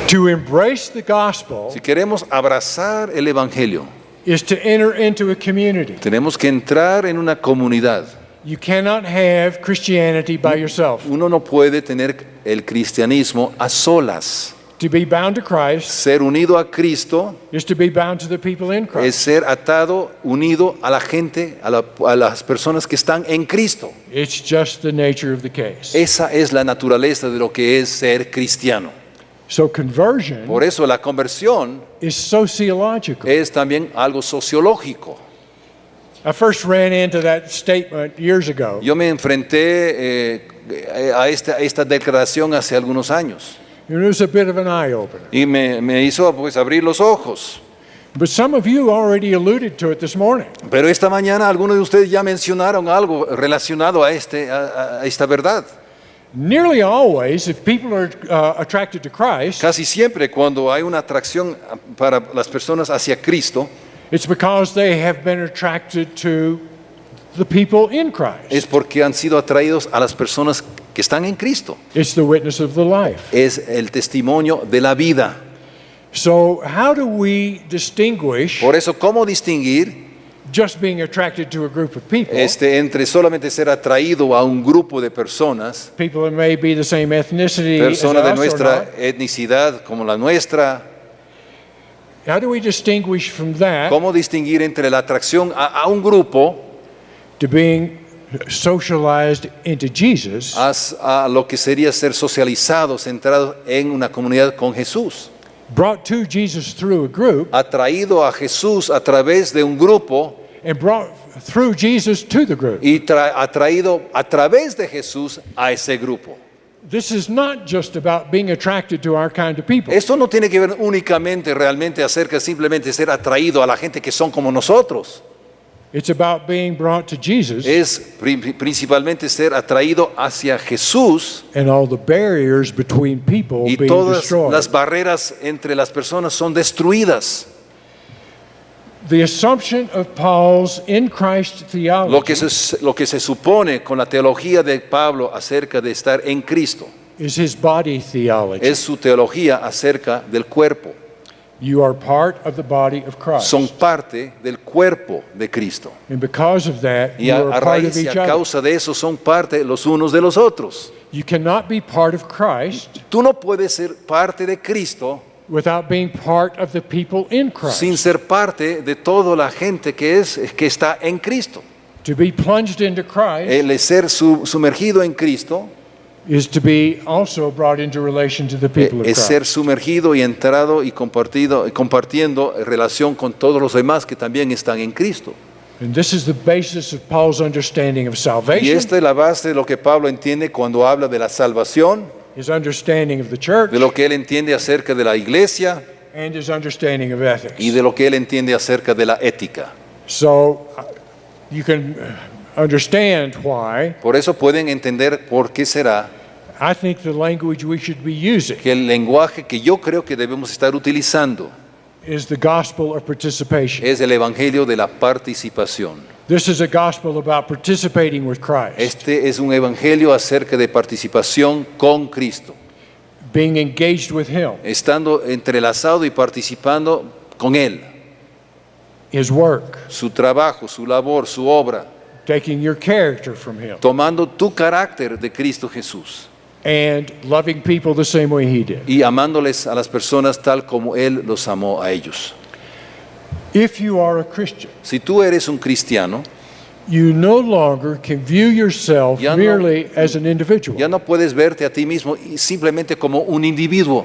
To embrace the gospel Si queremos abrazar el Evangelio, is to enter into a community. tenemos que entrar en una comunidad. You cannot have Christianity by yourself. Uno no puede tener el cristianismo a solas. To be bound to Christ Ser unido a Cristo is to be bound to the people in es Christ. ser atado, unido a la gente, a las personas que están en Cristo. It's just the nature of the case. Esa es la naturaleza de lo que es ser cristiano. So conversion Por eso la conversión is sociological. es también algo sociológico. I first ran into that statement years ago. Yo me enfrenté a esta declaración hace algunos años It was a bit of an eye-opener. y me hizo pues abrir los ojos. But some of you already alluded to it this morning. Pero esta mañana algunos de ustedes ya mencionaron algo relacionado a esta verdad. Nearly always, if people are attracted to Christ, Casi siempre cuando hay una atracción para las personas hacia Cristo, it's because they have been attracted to the people in Christ. es porque han sido atraídos a las personas que están en Cristo. It's the witness of the life. Es el testimonio de la vida. So how do we distinguish Por eso, ¿cómo distinguir just being attracted to a group of people, entre solamente ser atraído a un grupo de personas, people that may be the same ethnicity personas de as us or nuestra not? etnicidad como la nuestra? How do we distinguish from that ¿Cómo distinguir entre la atracción a un grupo to being socialized into Jesus a lo que sería ser socializado, centrado en una comunidad con Jesús? brought to Jesus through a group Atraído a Jesús a través de un grupo and brought through Jesus to the group? y atraído a través de Jesús a ese grupo. This is not just about being attracted to our kind of people. Esto no tiene que ver únicamente realmente acerca simplemente de ser atraído a la gente que son como nosotros. It's about being brought to Jesus Es principalmente ser atraído hacia Jesús and all the barriers between people y being todas destroyed. las barreras entre las personas son destruidas. The assumption of Paul's in Christ theology Lo que se supone con la teología de Pablo acerca de estar en Cristo is his body theology. es su teología acerca del cuerpo. You are part of the body of Christ. Son parte del cuerpo de Cristo. And because of that, Y you a are part of raíz y each a other. causa de eso son parte los unos de los otros. You cannot be part of Christ Tú no puedes ser parte de Cristo without being part of the people in Christ. sin ser parte de toda la gente que está en Cristo. To be plunged into Christ El ser sumergido en Cristo is to be also brought into relation to the people of es ser Christ. sumergido y entrado y compartiendo relación con todos los demás que también están en Cristo. And this is the basis of Paul's understanding of Y salvation, esta es la base de lo que Pablo entiende cuando habla de la salvación, his understanding of the church, de lo que él entiende acerca de la iglesia and his understanding of ethics. y de lo que él entiende acerca de la ética. So you can understand why Por eso pueden entender por qué será I think the language we should be using que el lenguaje que yo creo que debemos estar utilizando is the gospel of participation. es el evangelio de la participación. This is a gospel about participating with Christ, Este es un evangelio acerca de participación con Cristo, being engaged with Him, estando entrelazado y participando con Él, His work, su trabajo, su labor, su obra, taking your character from Him, tomando tu carácter de Cristo Jesús and loving people the same way He did. y amándoles a las personas tal como Él los amó a ellos. If you are a Christian, Si tú eres un cristiano, you no longer can view yourself Ya no- merely as an individual. ya no puedes verte a ti mismo simplemente como un individuo.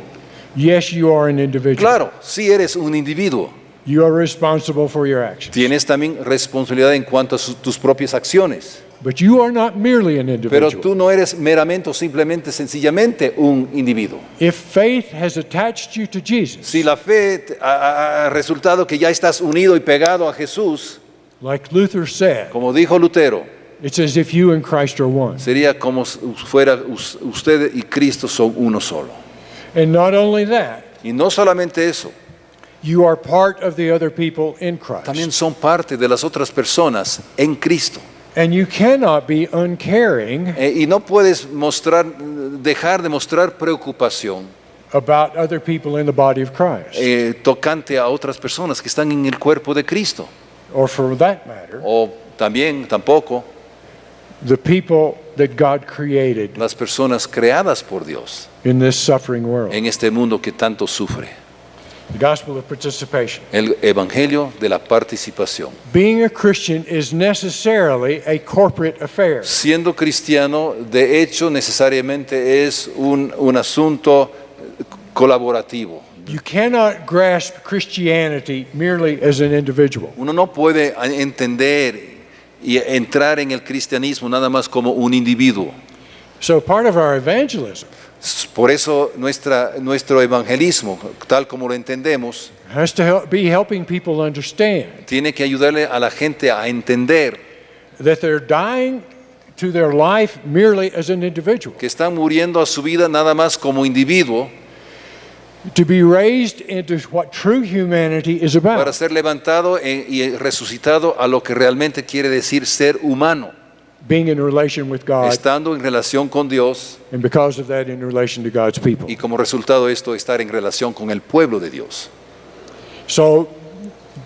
Yes, you are an individual. Claro, sí eres un individuo. You are responsible for your actions. Tienes también responsabilidad en cuanto a tus propias acciones. But you are not merely an Pero individual. tú no eres meramente o simplemente, sencillamente un individuo. If faith has attached you to Jesus, Si la fe ha resultado que ya estás unido y pegado a Jesús, like Luther said, como dijo Lutero, it's as if you and Christ are one. sería como si fuera usted y Cristo son uno solo. And not only that, Y no solamente eso, you are part of the other people in Christ. también son parte de las otras personas en Cristo. And you cannot be uncaring Y no puedes dejar de mostrar preocupación about other people in the body of Christ. tocante a otras personas que están en el cuerpo de Cristo. Or for that matter, O tampoco the people that God created las personas creadas por Dios in this suffering world. en este mundo que tanto sufre. The gospel of participation. El evangelio de la participación. Being a Christian is necessarily a corporate affair. Siendo cristiano, de hecho, necesariamente es un asunto colaborativo. You cannot grasp Christianity merely as an individual. Uno no puede entender y entrar en el cristianismo nada más como un individuo. So part of our evangelism Por eso nuestro evangelismo, tal como lo entendemos, has to be helping people understand tiene que ayudarle a la gente a entender that they're dying to their life merely as an individual, que están muriendo a su vida nada más como individuo to be raised into what true humanity is para about, ser levantado y resucitado a lo que realmente quiere decir ser humano, being in relation with God, estando en relación con Dios and because of that, in relation to God's people. y como resultado de esto estar en relación con el pueblo de Dios. So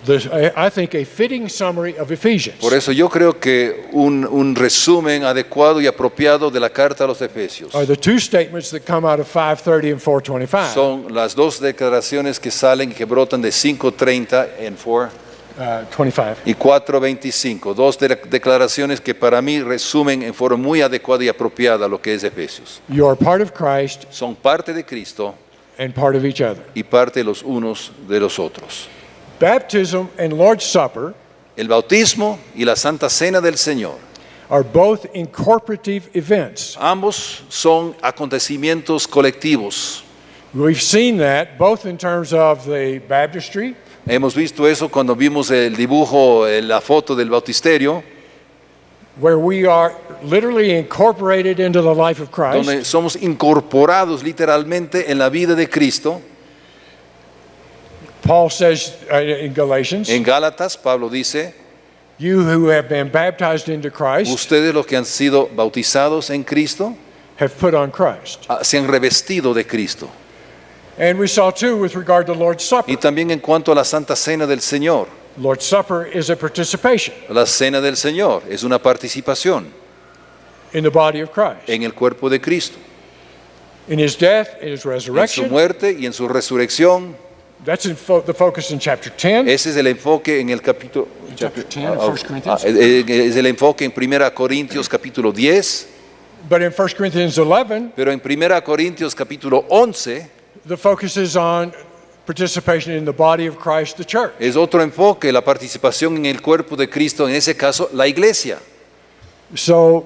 I think a fitting summary of Ephesians Por eso yo creo que un resumen adecuado y apropiado de la carta a los Efesios are the two statements that come out of 5:30 and 4:25. son las dos declaraciones que salen y que brotan de 5:30 en 25. y 4:25. Dos declaraciones que para mí resumen en forma muy adecuada y apropiada lo que es Efesios. You are part of Christ Son parte de Cristo and part of each other. y parte los unos de los otros. Baptism and Lord's Supper El bautismo y la Santa Cena del Señor, are both incorporative events. ambos son acontecimientos colectivos. We've seen that both in terms of the baptistry Hemos visto eso cuando vimos el dibujo, la foto del bautisterio, where we are literally incorporated into the life of Christ, donde somos incorporados literalmente en la vida de Cristo. Paul says in Galatians, En Gálatas, Pablo dice, you who have been baptized into Christ ustedes los que han sido bautizados en Cristo, have put on Christ. se han revestido de Cristo. And we saw too with regard to Lord's Supper. Y también en cuanto a la Santa Cena del Señor, Lord's Supper is a participation la Cena del Señor es una participación in the body of Christ, en el cuerpo de Cristo, in His death, in His en su resurrection. muerte y en su resurrección. That's the focus in chapter 10. Ese es el enfoque en el capítulo, Chapter 10 of 1 Corinthians. es el enfoque en 1 Corintios capítulo 10, But in 1 Corinthians 11, pero en 1 Corintios capítulo 11 the focus is on participation in the body of Christ, the church. es otro enfoque, la participación en el cuerpo de Cristo, en ese caso la iglesia. So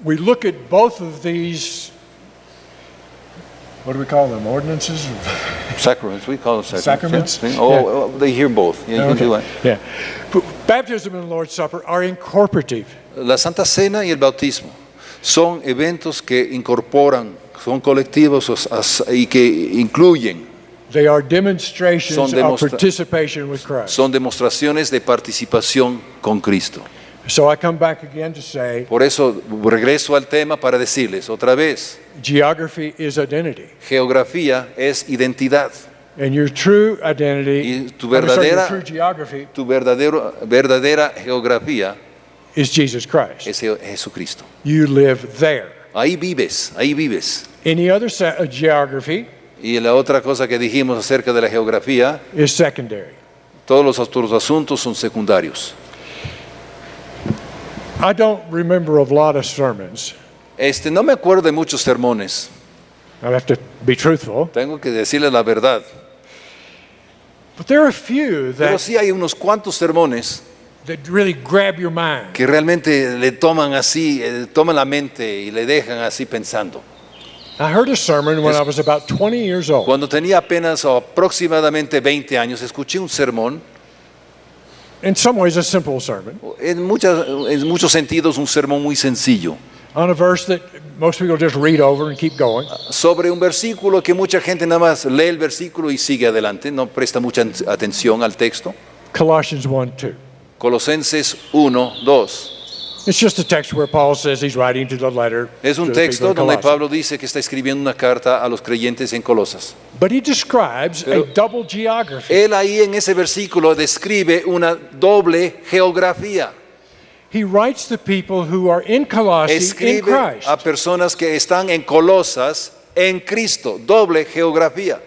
we look at both of these, what do we call them, ordinances? Sacraments, we call them sacraments. Sacraments? Oh, they hear both. Yeah, you can do it. Yeah. Baptism and Lord's Supper are incorporative. La Santa Cena y el bautismo son eventos que incorporan, son colectivos y que incluyen, They are demonstrations Son of participation with Christ. son demostraciones de participación con Cristo. So I come back again to say, Por eso regreso al tema para decirles otra vez, geography is identity. geografía es identidad. And your true identity, Y tu your verdadera- true geography Tu verdadera geografía is Jesus Christ. es Jesucristo. You live there. Ahí vives, ahí vives. Any other geography Y la otra cosa que dijimos acerca de la geografía, is secondary. todos los otros asuntos son secundarios. I don't remember a lot of sermons. No me acuerdo de muchos sermones, I have to be truthful. tengo que decirles la verdad. But there are a few Pero that, sí hay unos cuantos sermones that really grab your mind. que realmente le toman así, toman la mente y le dejan así pensando. I heard a sermon when I was about 20 years old. Cuando tenía apenas aproximadamente 20 años, escuché un sermón, In some ways, a simple sermon en muchos sentidos un sermón muy sencillo, on a verse that most people just read over and keep going. sobre un versículo que mucha gente nada más lee el versículo y sigue adelante, no presta mucha atención al texto. Colossians 1:2. Colosenses 1, 2. It's just a text where Paul says he's writing to the letter Es to un the people texto in donde Colossae. Pablo dice que está escribiendo una carta a los creyentes en Colosas. But he describes Pero- a double geography. Él ahí en ese versículo describe una doble geografía. He writes to people who are in Colossae in Escribe Christ. a personas que están en Colosas en Cristo, doble geografía.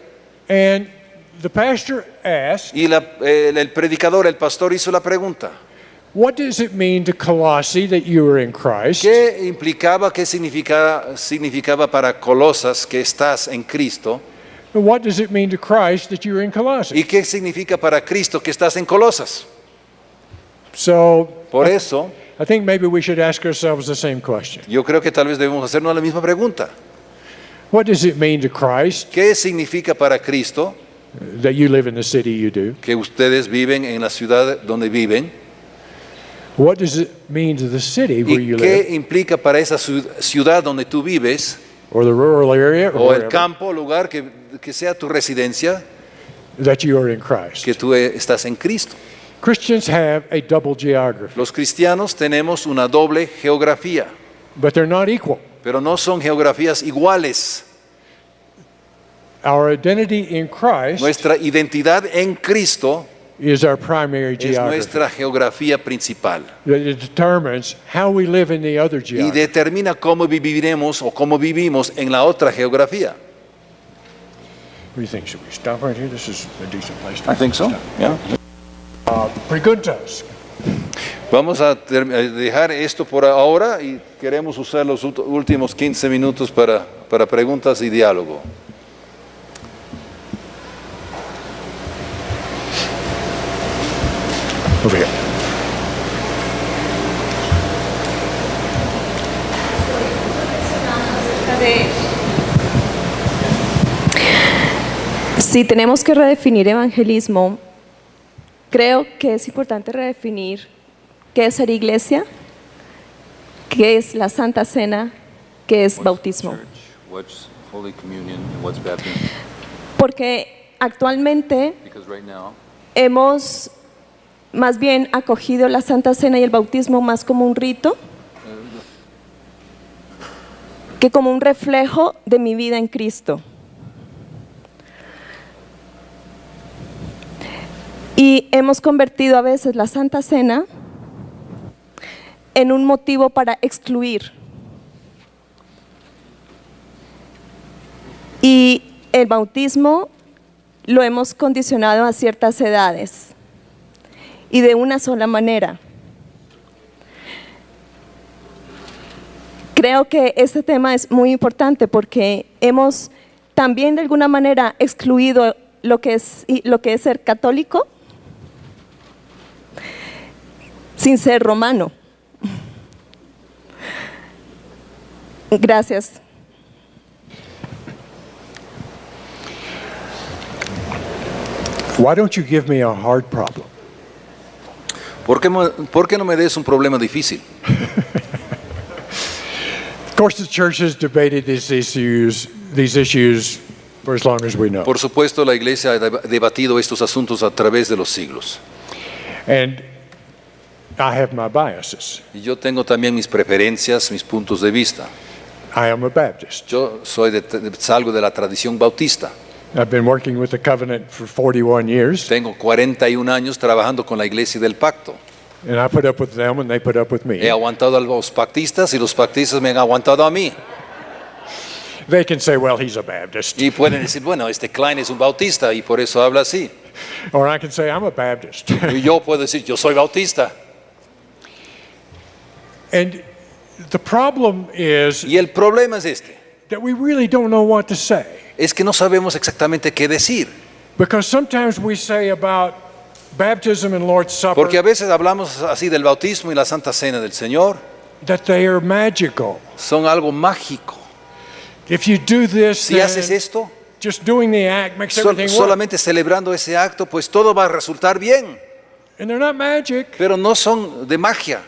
And the pastor asks, Y el predicador, el pastor hizo la pregunta, what does it mean to Colossae that you are in Christ? ¿qué implicaba, qué significaba para Colosas que estás en Cristo? And what does it mean to Christ that you are in Colossae? ¿Y qué significa para Cristo que estás en Colosas? So Por eso, I think maybe we should ask ourselves the same question. yo creo que tal vez debemos hacernos la misma pregunta. What does it mean to Christ ¿Qué significa para Cristo that you live in the city you do? que ustedes viven en la ciudad donde viven? What does it mean to the city where ¿Y you qué live? implica para esa ciudad donde tú vives, Or the rural area or o el wherever, campo, lugar que sea tu residencia, that you are in Christ? que tú estás en Cristo? Christians have a double geography, Los cristianos tenemos una doble geografía, but they're not equal. pero no son geografías iguales. Our identity in Christ Nuestra identidad en Cristo is our primary es geography. nuestra geografía principal It determines how we live in the other y geography. determina cómo viviremos o cómo vivimos en la otra geografía. What do you think? Should we stop right here? This is a decent place to stop. Yeah. Preguntas. Vamos a dejar esto por ahora y queremos usar los últimos 15 minutos para preguntas y diálogo. Over here. Si tenemos que redefinir evangelismo, creo que es importante redefinir qué es ser iglesia, qué es la Santa Cena, qué es bautismo. What's Holy Communion and what's baptism? Porque actualmente Because right now hemos más bien acogido la Santa Cena y el bautismo más como un rito que como un reflejo de mi vida en Cristo. Y hemos convertido a veces la Santa Cena en un motivo para excluir. Y el bautismo lo hemos condicionado a ciertas edades y de una sola manera. Creo que este tema es muy importante porque hemos también de alguna manera excluido lo que es ser católico sin ser romano. Gracias. Why don't you give me a hard problem? ¿Por qué no me des un problema difícil? Of course, the church has debated these issues for as long as we know. Por supuesto, la iglesia ha debatido estos asuntos a través de los siglos. And I have my biases. Y yo tengo también mis preferencias, mis puntos de vista. I am a Baptist. Yo salgo de la tradición bautista. I've been working with the covenant for 41 years, Tengo 41 años trabajando con la iglesia del pacto. and I put up with them and they put up with me. He aguantado a los pactistas y los pactistas me han aguantado a mí. They can say, well, he's a Baptist. Y pueden decir, bueno, este Klein es un bautista y por eso habla así. Or I can say, I'm a Baptist. Y yo puedo decir, yo soy bautista. And the problem is Y el problema es este, that we really don't know what to say. es que no sabemos exactamente qué decir. Because sometimes we say about baptism and Lord's Supper Porque a veces hablamos así del bautismo y la Santa Cena del Señor, that they are magical. son algo mágico. If you do this, Si haces then esto, just doing the act makes everything work. solamente celebrando ese acto, pues todo va a resultar bien. And they're not magic. Pero no son de magia.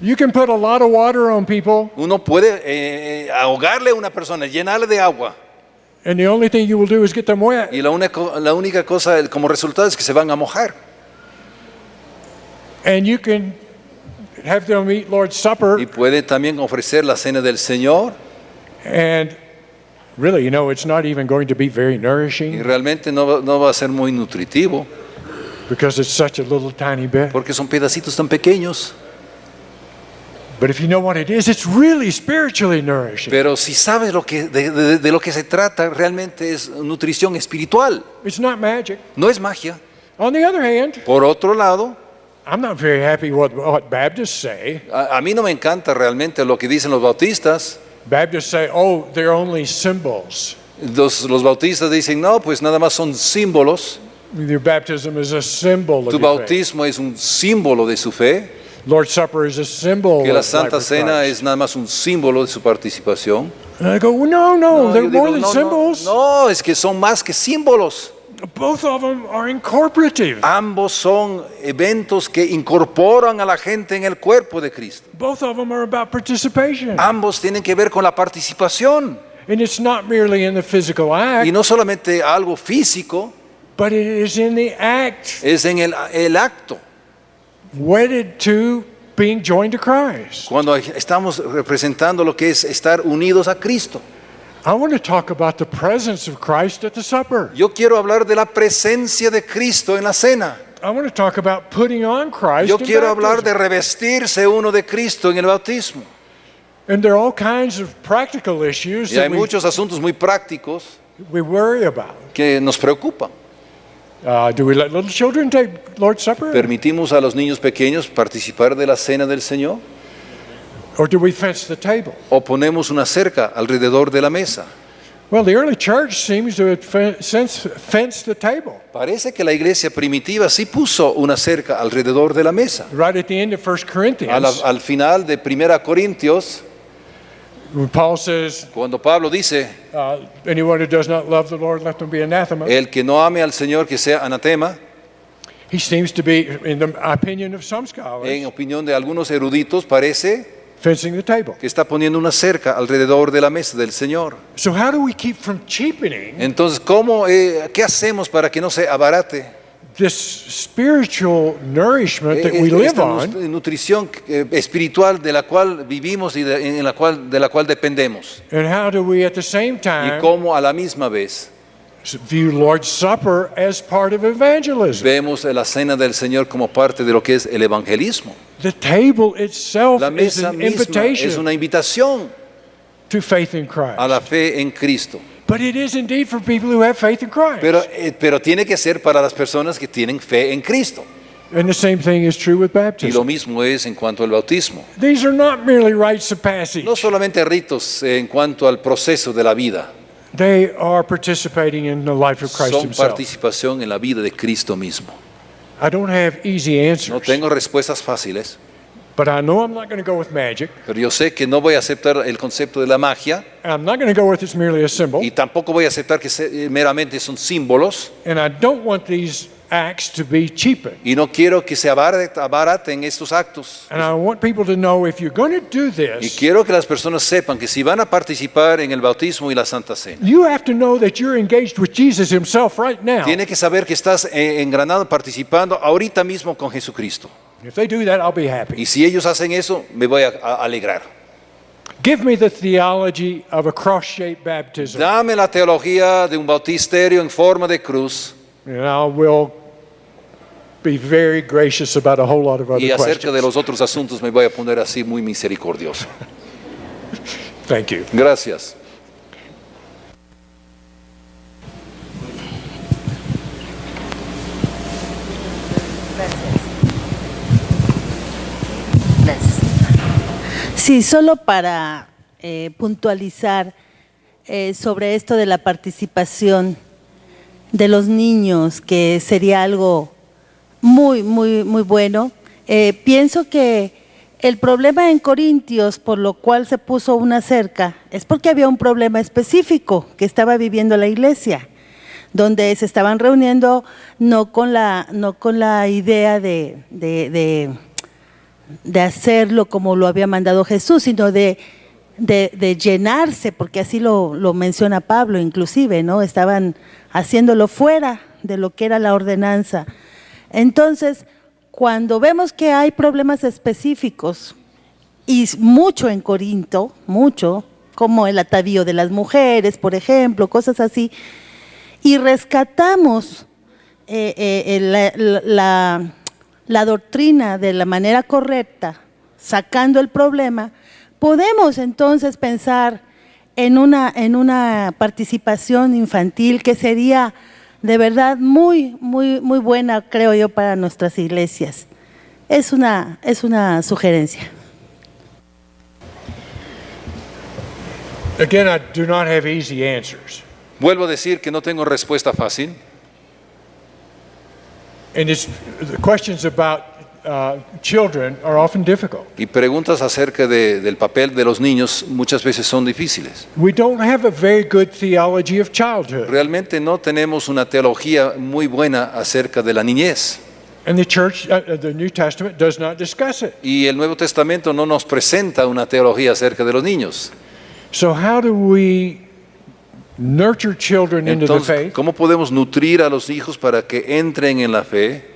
You can put a lot of water on people, Uno puede ahogarle a una persona, llenarle de agua. and the only thing you will do is get them wet. Y la única cosa como resultado es que se van a mojar. And you can, have them eat Lord's Supper, y puede también ofrecer la cena del Señor, and really, it's not even going to be very y nourishing realmente no va a ser muy nutritivo, because it's such a little tiny bit. porque son pedacitos tan pequeños. But if you know what it is, it's really spiritually nourishing. Pero si sabes de lo que se trata, realmente es nutrición espiritual, It's not magic. no es magia. On the other hand, Por otro lado, I'm not very happy what Baptists say. a mí no me encanta realmente lo que dicen los bautistas. Baptists say, oh, they're only symbols. Los bautistas dicen, no, pues nada más son símbolos. Your baptism is a symbol of Tu your faith. bautismo es un símbolo de su fe, Lord's Supper is a symbol que la of life Santa with Cena Christ. es nada más un símbolo de su participación. And I go, well, no, they're yo more digo, than no, symbols. no, es que son más que símbolos. Both of them are incorporative. Ambos son eventos que incorporan a la gente en el cuerpo de Cristo. Both of them are about participation. Ambos tienen que ver con la participación. And it's not merely in the physical act, Y no solamente algo físico, but it is in the act es en el acto. wedded to being joined to Christ. Cuando estamos representando lo que es estar unidos a Cristo. I want to talk about the presence of Christ at the supper. Yo quiero hablar de la presencia de Cristo en la cena. I want to talk about putting on Christ Yo in quiero hablar baptism. de revestirse uno de Cristo en el bautismo. And there are all kinds of practical issues Y hay that muchos asuntos muy prácticos we worry about. que nos preocupan. Do we let little children take Lord's Supper? ¿Permitimos a los niños pequeños participar de la cena del Señor? Or do we fence the table? ¿O ponemos una cerca alrededor de la mesa? Well, the early church seems to have fenced the table. Parece que la iglesia primitiva sí puso una cerca alrededor de la mesa. Right at the end of 1 Corinthians, Al final de 1 Corintios, when Paul says, cuando Pablo dice, anyone who does not love the Lord, let them be anathema. el que no ame al Señor que sea anatema, He seems to be, in the opinion of some scholars, en opinión de algunos eruditos, parece fencing the table. que está poniendo una cerca alrededor de la mesa del Señor. So how do we keep from cheapening Entonces, ¿qué hacemos para que no se abarate this spiritual nourishment that we live esta on, nutrición espiritual de la cual vivimos y de la cual dependemos? and how do we at the same Y time cómo a la misma vez view Lord's Supper as part of evangelism? vemos la cena del Señor como parte de lo que es el evangelismo. The table itself La is mesa an misma es invitation una invitación to faith in Christ. a la fe en Cristo. But it is indeed for people who have faith in Christ. Pero tiene que ser para las personas que tienen fe en Cristo. And the same thing is true with Y lo baptism. mismo es en cuanto al bautismo. These are not merely rites of passage. No solamente ritos en cuanto al proceso de la vida, They are participating in the life of Christ son himself. participación en la vida de Cristo mismo. I don't have easy No answers, tengo respuestas fáciles, but I know I'm not going to go with magic. pero yo sé que no voy a aceptar el concepto de la magia I'm not going to go with it's merely a symbol. y tampoco voy a aceptar que meramente son símbolos, And I don't want these acts to be cheapened. y no quiero que se abaraten estos actos. And I want people to know if you're going to do Y this, quiero que las personas sepan que si van a participar en el bautismo y la Santa Cena, you have to know that you're engaged with Jesus himself right now. tiene que saber que estás engranado participando ahorita mismo con Jesucristo. If they do that, I'll be happy. Y si ellos hacen eso, me voy a alegrar. Give me the theology of a cross-shaped baptism, Dame la teología de un bautisterio en forma de cruz, and I will be very gracious about a whole lot of y other acerca de questions. los otros asuntos me voy a poner así muy misericordioso. Thank you. Gracias. Gracias. Sí, solo para puntualizar sobre esto de la participación de los niños, que sería algo muy, muy, muy bueno. Pienso que el problema en Corintios, por lo cual se puso una cerca, es porque había un problema específico que estaba viviendo la iglesia, donde se estaban reuniendo no con la idea de hacerlo como lo había mandado Jesús, sino de llenarse, porque así lo menciona Pablo inclusive, ¿no? Estaban haciéndolo fuera de lo que era la ordenanza. Entonces, cuando vemos que hay problemas específicos, y mucho en Corinto, mucho, como el atavío de las mujeres, por ejemplo, cosas así, y rescatamos la doctrina de la manera correcta, sacando el problema, podemos entonces pensar en una participación infantil que sería de verdad muy buena, creo yo, para nuestras iglesias. Es una sugerencia. Again, I do not have easy answers. Vuelvo a decir que no tengo respuesta fácil. And the questions about children are often difficult. Y preguntas acerca del papel de los niños muchas veces son difíciles. We don't have a very good theology of childhood. Realmente no tenemos una teología muy buena acerca de la niñez. And the New Testament does not discuss it. Y el Nuevo Testamento no nos presenta una teología acerca de los niños. So how do we nurture children into the Entonces, faith? ¿cómo podemos nutrir a los hijos para que entren en la fe?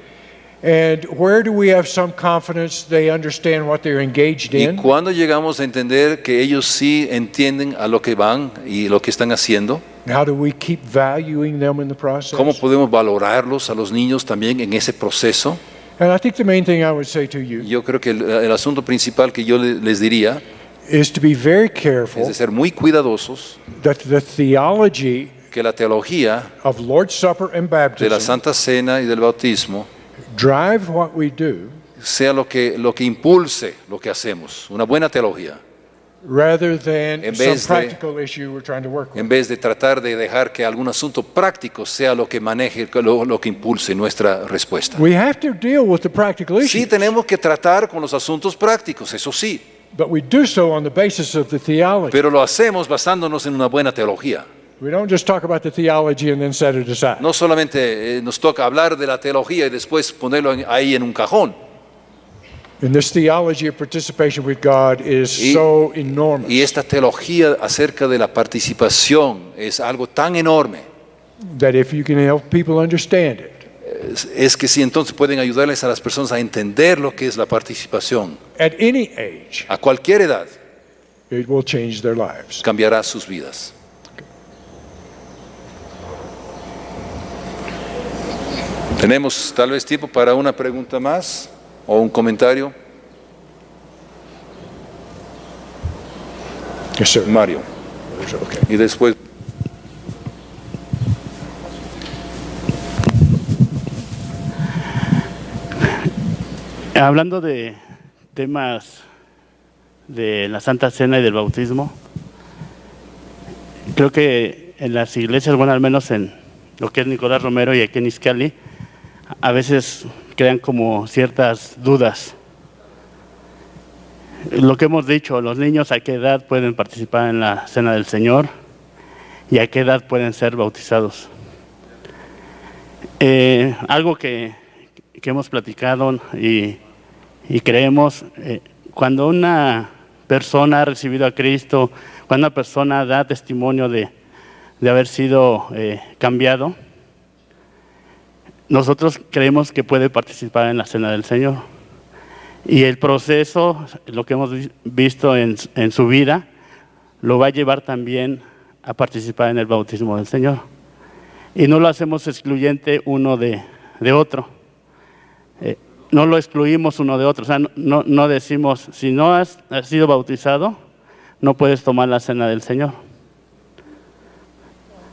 And where do we have some confidence they understand what they're engaged Y in? cuando llegamos a entender que ellos sí entienden a lo que van y lo que están haciendo, How do we keep valuing them in the process? ¿cómo podemos valorarlos a los niños también en ese proceso? And I think the main thing I would say to you Yo creo que el asunto principal que yo les diría is to be very es careful de ser muy cuidadosos, that the theology que la teología of Lord's Supper and de la baptism Santa Cena y del bautismo drive what we do sea lo que impulse lo que hacemos, una buena teología, rather than En some vez de- practical issue we're trying to work with. en vez de tratar de dejar que algún asunto práctico sea lo que maneje, lo que impulse nuestra respuesta. We have to deal with the practical Sí issues, tenemos que tratar con los asuntos prácticos, eso sí, but we do so on the basis of the theology. pero lo hacemos basándonos en una buena teología. We don't just talk about the theology and then set it aside. No solamente nos toca hablar de la teología y después ponerlo ahí en un cajón. And this theology of participation with God is Y- so enormous Y esta teología acerca de la participación es algo tan enorme, that if you can help people understand it, es que si entonces pueden ayudarles a las personas a entender lo que es la participación, at any age, a cualquier edad, it will change their lives. cambiará sus vidas. Tenemos tal vez tiempo para una pregunta más o un comentario. Yes, sir. Mario. Okay. Y después. Hablando de temas de la Santa Cena y del bautismo, creo que en las iglesias, bueno, al menos en lo que es Nicolás Romero y aquí en Izcalli, a veces crean como ciertas dudas. Lo que hemos dicho, los niños a qué edad pueden participar en la Cena del Señor y a qué edad pueden ser bautizados. Algo que hemos platicado y creemos, cuando una persona ha recibido a Cristo, cuando una persona da testimonio de haber sido cambiado, nosotros creemos que puede participar en la Cena del Señor. Y el proceso, lo que hemos visto en su vida, lo va a llevar también a participar en el bautismo del Señor. Y no lo hacemos excluyente uno de otro. No lo excluimos uno de otro. O sea, no decimos, si no has sido bautizado, no puedes tomar la Cena del Señor.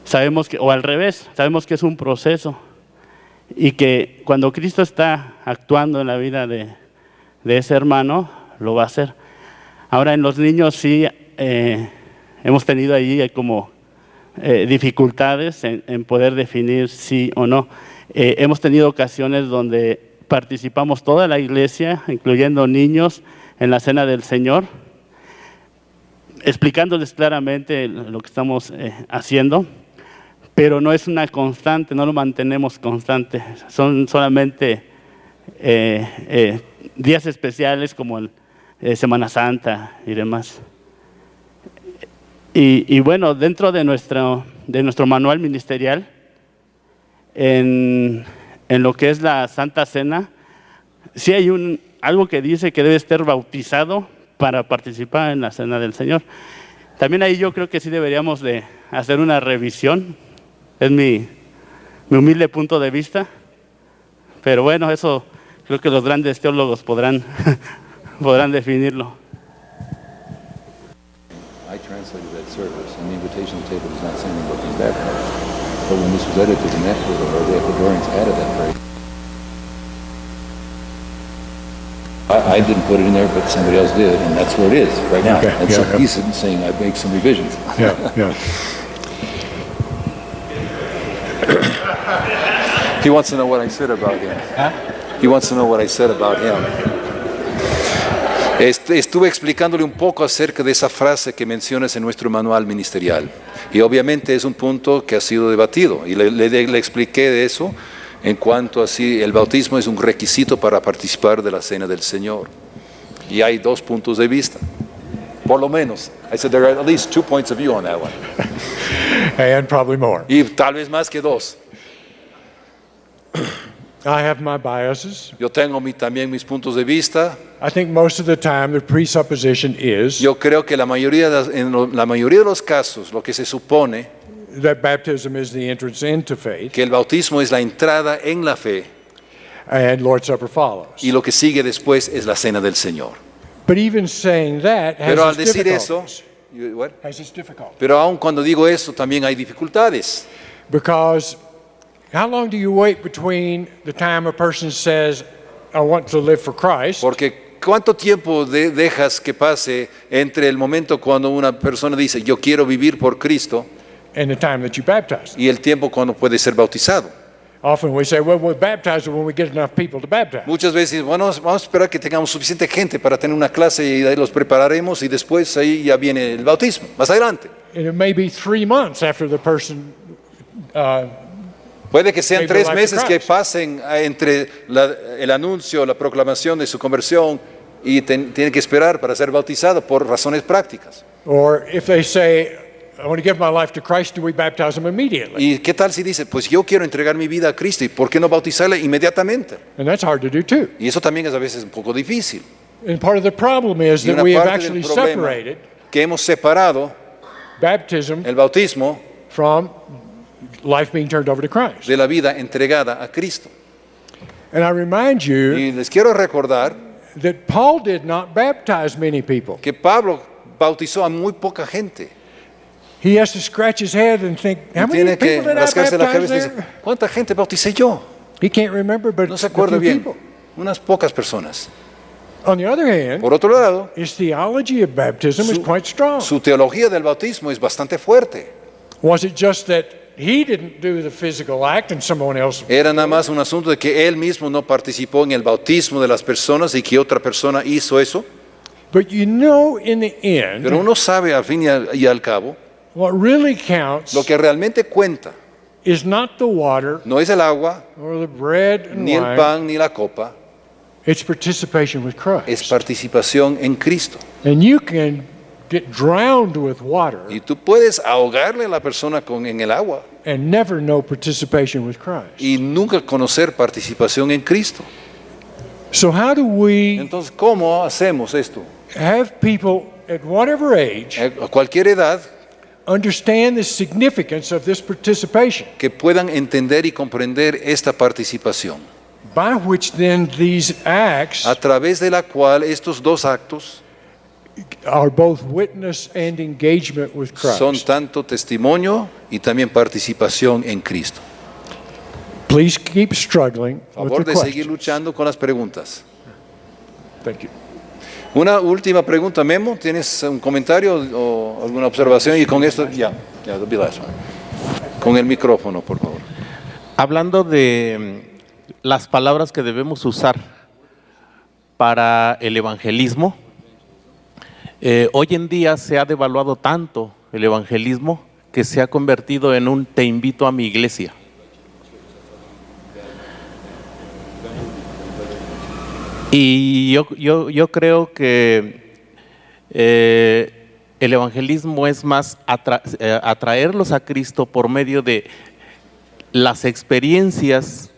Sabemos que, o al revés, sabemos que es un proceso y que cuando Cristo está actuando en la vida de ese hermano, lo va a hacer. Ahora en los niños sí hemos tenido ahí como dificultades en poder definir sí o no. Hemos tenido ocasiones donde participamos toda la iglesia, incluyendo niños, en la Cena del Señor, explicándoles claramente lo que estamos haciendo, pero no es una constante, no lo mantenemos constante. Son solamente días especiales como Semana Santa y demás. Y bueno, dentro de nuestro manual ministerial, en lo que es la Santa Cena, sí hay algo que dice que debe estar bautizado para participar en la cena del Señor. También ahí yo creo que sí deberíamos de hacer una revisión, es mi humilde punto de vista, pero bueno, eso creo que los grandes teólogos podrán definirlo. I translated that service, and the invitation to the table does not say anything about being baptized. But when this was edited and afterward, or the Ecuadorians added that phrase, I didn't put it in there, but somebody else did, and that's where it is right now. Okay, And yeah, so yeah. he's saying I make some revisions. Yeah, yeah. He wants to know what I said about him. He wants to know what I said about him. Estuve explicándole un poco acerca de esa frase que mencionas en nuestro manual ministerial. Y obviamente es un punto que ha sido debatido. Y le expliqué de eso en cuanto así el bautismo es un requisito para participar de la cena del Señor. Y hay dos puntos de vista. Por lo menos. I said there are at least 2 points of view on that one. And probably more. Y tal vez más que dos. I have my biases. Yo tengo también mis puntos de vista. I think most of the time the presupposition is Yo creo que la mayoría de los casos lo que se supone that baptism is the entrance into faith que el bautismo es la entrada en la fe and Lord's Supper follows. y lo que sigue después es la cena del Señor. But even saying that has Pero al its decir eso, difficulties. what? Has its difficulties. Pero aun cuando digo eso también hay dificultades. Because how long do you wait between the time a person says, I want to live for Christ, Porque ¿cuánto tiempo dejas que pase entre el momento cuando una persona dice yo quiero vivir por Cristo and the time that you baptize? y el tiempo cuando puede ser bautizado? Often we say, well, we'll baptize when we get enough people to baptize. Muchas veces, bueno, vamos a esperar que tengamos suficiente gente para tener una clase y de ahí los prepararemos y después ahí ya viene el bautismo, más adelante. And it may be 3 months after the person Puede que sean Gave their 3 life to meses que Christ. pasen entre el anuncio, la proclamación de su conversión y tiene que esperar para ser bautizado por razones prácticas. or if they say, I want to give my life to Christ, do we baptize them immediately? ¿Y qué tal si dice, pues yo quiero entregar mi vida a Cristo y por qué no bautizarle inmediatamente? And that's hard to do too. Y eso también es a veces un poco difícil. And part of the problem is Y that una we have parte del actually problema separated que hemos separado baptism el bautismo from life being turned over to Christ. de la vida entregada a Cristo. And I remind you Y les quiero recordar that Paul did not baptize many people. que Pablo bautizó a muy poca gente. He has to scratch his head and think, how many Tiene que people did I rascarse la baptize cabeza y dice, there? ¿cuánta gente bauticé yo? He can't remember, but No se a acuerda few bien. people. Unas pocas personas. On the other hand, Por otro lado, his theology of baptism is quite strong. su teología del bautismo es bastante fuerte. Was it just that he didn't do the physical act and someone else? Era nada más un asunto de que él mismo no participó en el bautismo de las personas y que otra persona hizo eso. But you know, in the end, Pero uno sabe al fin y al cabo, what really counts lo que realmente cuenta is not the water no es el agua, or the bread and ni el wine, pan, ni la copa, it's participation with es Christ. participación en Cristo. And you can get drowned with water Y tú puedes ahogarle a la persona en el agua and never know participation with Christ. y nunca conocer participación en Cristo. So how do we Entonces, ¿cómo hacemos esto? have people at whatever age A cualquier edad understand the significance of this participation, que puedan entender y comprender esta participación, by which then these acts a través de la cual estos dos actos are both witness and engagement with son Christ? tanto testimonio y también participación en Cristo. Please keep struggling with Favor the de seguir questions. luchando con las preguntas. Thank you. Una última pregunta, Memo, ¿tienes un comentario o alguna observación? Y con esto, ya, that'll be last one. Con el micrófono, por favor. Hablando de las palabras que debemos usar para el evangelismo, hoy en día se ha devaluado tanto el evangelismo que se ha convertido en un te invito a mi iglesia. Y yo creo que el evangelismo es más atraerlos a Cristo por medio de las experiencias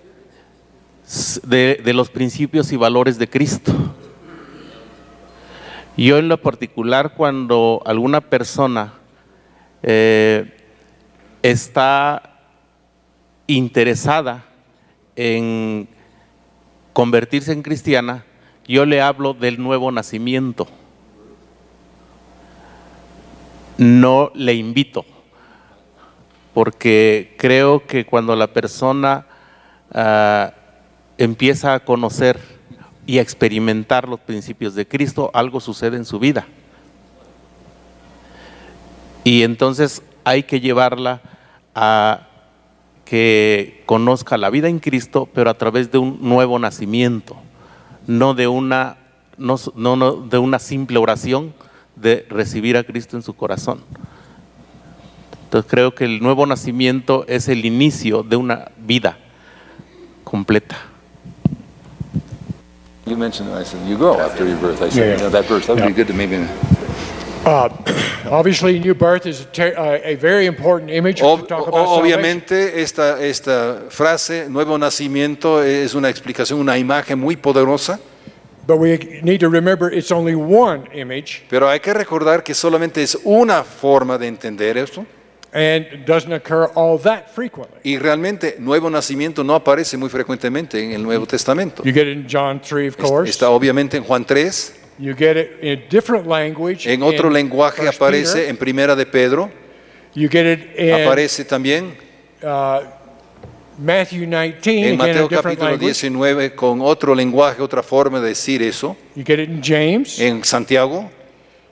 de los principios y valores de Cristo. Yo en lo particular, cuando alguna persona está interesada en convertirse en cristiana, yo le hablo del nuevo nacimiento. No le invito, porque creo que cuando la persona empieza a conocer y a experimentar los principios de Cristo, algo sucede en su vida. Y entonces hay que llevarla a que conozca la vida en Cristo, pero a través de un nuevo nacimiento, no de una simple oración de recibir a Cristo en su corazón. Entonces creo que el nuevo nacimiento es el inicio de una vida completa. You mentioned, I said, you go after your birth. I said, Yeah. that verse, that would be good to maybe. Obviously, new birth is a very important image to talk about salvation. Obviamente, esta frase, nuevo nacimiento, es una explicación, una imagen muy poderosa, But we need to remember it's only one image, pero hay que recordar que solamente es una forma de entender esto. and it doesn't occur all that frequently. Y realmente, nuevo nacimiento no aparece muy frecuentemente en el Nuevo Testamento. You get it in John 3, of course. Está obviamente en Juan 3, You get it in different language. en otro in lenguaje 1 aparece Peter. en Primera de Pedro, You get it in aparece también Matthew 19, en again Mateo in different capítulo language. 19 con otro lenguaje, otra forma de decir eso, You get it in James. en Santiago.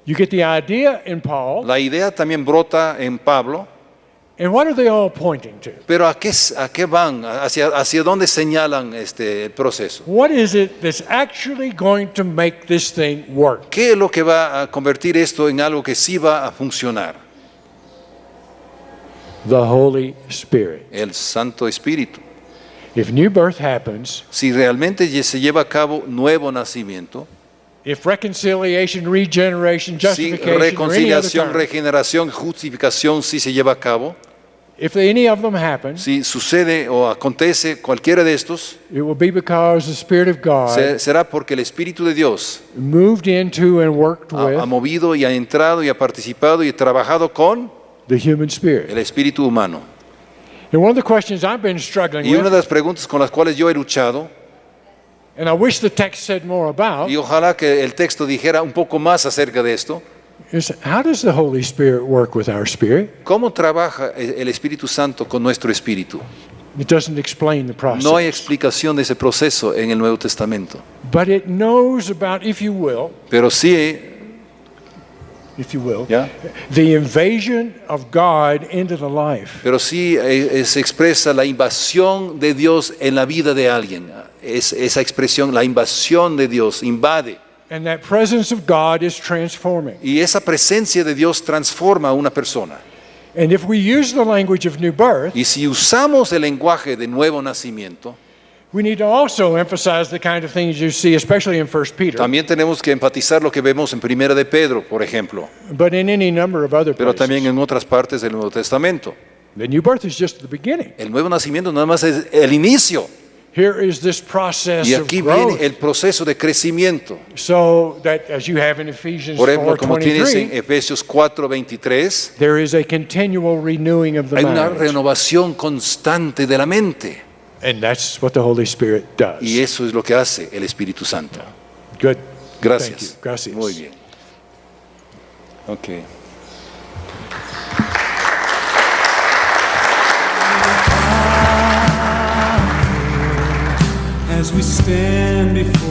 You get the idea in Paul. La idea también brota en Pablo, And what are they all pointing to? pero ¿a qué van? ¿Hacia dónde señalan el proceso? What is it that's actually going to make this thing work? ¿Qué es lo que va a convertir esto en algo que sí va a funcionar? The Holy Spirit. El Santo Espíritu. If new birth happens, Si realmente se lleva a cabo nuevo nacimiento, if reconciliation, regeneration, si justification, or any other reconciliación, term, regeneración, justificación sí se lleva a cabo, if any of them happen, si sucede o acontece cualquiera de estos, it will be because the Spirit of God será porque el Espíritu de Dios moved into and worked ha with movido y ha entrado y ha participado y ha trabajado con the human spirit. el espíritu humano. And one of the questions I've been struggling Y una with, de las preguntas con las cuales yo he luchado, and I wish the text said more about, y ojalá que el texto dijera un poco más acerca de esto, is how does the Holy Spirit work with our spirit? ¿cómo trabaja el Espíritu Santo con nuestro espíritu? It doesn't explain the process. No hay explicación de ese proceso en el Nuevo Testamento, But it knows about, if you will, pero sí, ¿ya? the invasion of God into the life. Pero sí se expresa la invasión de Dios en la vida de alguien. Esa expresión, la invasión de Dios, invade. And that presence of God is transforming. Y esa presencia de Dios transforma a una persona. And if we use the language of new birth, Y si usamos el lenguaje de nuevo nacimiento, we need to also emphasize the kind of things you see, especially in 1 Peter, también tenemos que enfatizar lo que vemos en Primera de Pedro, por ejemplo, but in any number of other pero places. también en otras partes del Nuevo Testamento. The new birth is just the beginning. El nuevo nacimiento nada más es el inicio. Here is this process Y of aquí growth, viene el proceso de crecimiento. so that as you have in Ephesians Por ejemplo, como tienes en 4:23, Efesios 4:23, there is a continual renewing of the hay una mind. renovación constante de la mente. And that's what the Holy Spirit does. Y eso es lo que hace el Espíritu Santo. Good. Gracias. Thank you. Gracias. Muy bien. Okay. As we stand before